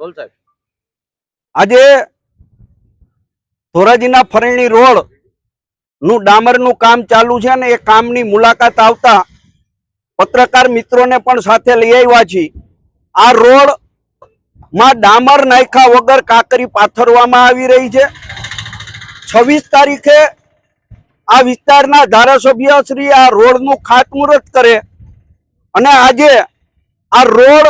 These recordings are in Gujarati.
બોલ સાહેબ, આજે ધોરાજીના ફરેણી રોડ નું ડામરનું કામ ચાલુ છે અને એ કામની મુલાકાત આવતા પત્રકાર મિત્રોને પણ સાથે લઈ આવ્યા છીએ। આ રોડ માં ડામર નાખ્યા વગર કાંકરી પાથરવામાં આવી રહી છે। 26 તારીખે આ વિસ્તારના ધારાસભ્ય શ્રી આ રોડનું ખાતમુહૂર્ત કરે અને આજે આ રોડ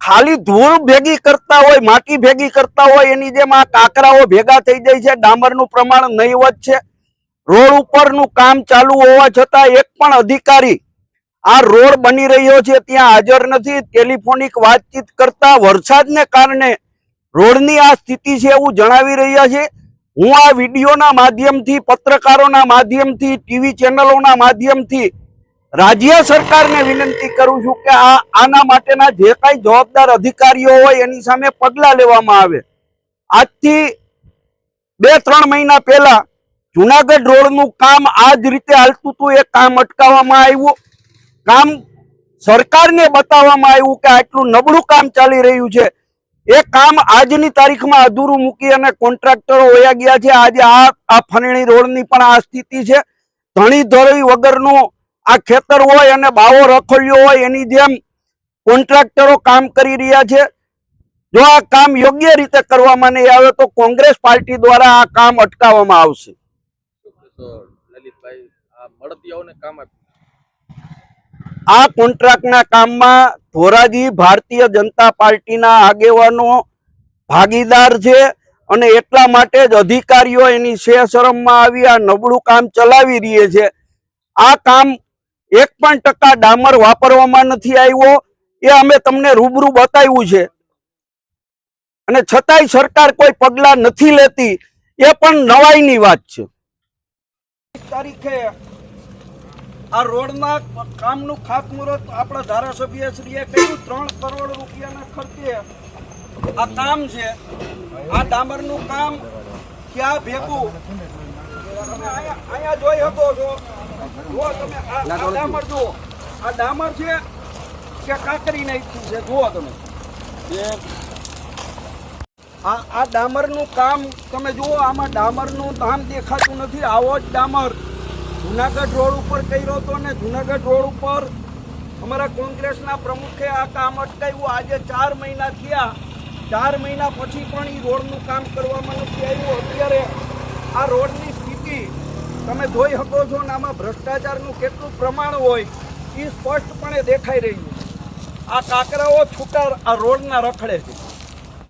ખાલી ધૂળ ભેગી કરતા હોય, માટી ભેગી કરતા હોય એની જેમ આ કાંકરાઓ ભેગા થઈ જાય છે। ડામરનું પ્રમાણ નહીવત છે। રોડ ઉપરનું કામ ચાલુ હોવા છતાં એક પણ અધિકારી આ રોડ બની રહ્યો છે ત્યાં હાજર નથી। ટેલિફોનિક વાતચીત કરતા વરસાદને કારણે રોડની આ સ્થિતિ છે એવું જણાવી રહ્યા છે। હું આ વિડીયોના માધ્યમથી, પત્રકારોના માધ્યમથી, ટીવી ચેનલોના માધ્યમથી રાજ્ય સરકારને વિનંતી કરું છું કે આના માટેના જે કાંઈ જવાબદાર અધિકારીઓ હોય એની સામે પગલાં લેવામાં આવે। આજથી 2-3 મહિના પહેલા જુનાગઢ રોડનું કામ આ જ રીતે હાલતું હતું, એ કામ અટકાવવામાં આવ્યું। કામ સરકારને બતાવવામાં આવ્યું કે આટલું નબળું કામ ચાલી રહ્યું છે। એ કામ આજની તારીખમાં અધૂરું મૂકી અને કોન્ટ્રાક્ટરો વયા ગયા છે। આજે આ ફરેણી રોડની પણ આ સ્થિતિ છે। ધણી ધોળી વગરનું આ ખેતર હોય અને બાવો રખોલ્યો હોય એની જેમ કોન્ટ્રાક્ટરો કામ કરી રહ્યા છે। જો આ કામ યોગ્ય રીતે કરવામાં નહીં આવે તો કોંગ્રેસ પાર્ટી દ્વારા આ કામ અટકાવવામાં આવશે। લલિતભાઈ, આ મળતિયાઓને કામ આ કોન્ટ્રાક્ટના કામમાં ધોરાજી ભારતીય જનતા પાર્ટીના આગેવાનો ભાગીદાર છે અને એટલા માટે જ અધિકારીઓ એની શરમમાં આવી આ નબળું કામ ચલાવી રહી છે। આ કામ 1% ડામર વાપરવામાં નથી આવ્યો, એ અમે તમને રૂબરૂ બતાવ્યું છે અને છતાંય સરકાર કોઈ પગલાં નથી લેતી, એ પણ નવાઈની વાત છે। તારીખે આ રોડના કામનું ખાતમુહૂર્ત આપણા ધારાસભ્યશ્રીએ કહ્યું 3 કરોડ રૂપિયાના ખર્ચે આ કામ છે। આ ડામરનું કામ ક્યાં ભેગું તમે અહીંયા જોઈ શકો છો। જુઓ તમે આ ડામર જુઓ, આ ડામર છે કે કાંકરી નાખી છે, જુઓ તમે આ ડામરનું કામ તમે જુઓ। આમાં ડામરનું નામ દેખાતું નથી। આવો જ ડામર જુનાગઢ રોડ ઉપર કર્યો હતો અને જુનાગઢ રોડ ઉપર અમારા કોંગ્રેસના પ્રમુખે આ કામ અટકાવ્યું। આજે 4 મહિના થયા, 4 મહિના પછી પણ એ રોડનું કામ કરવામાં નથી આવ્યું। અત્યારે આ રોડની સ્થિતિ તમે જોઈ શકો છો ને આમાં ભ્રષ્ટાચારનું કેટલું પ્રમાણ હોય એ સ્પષ્ટપણે દેખાઈ રહ્યું છે। આ કાંકરાઓ છૂટા આ રોડના રખડે છે।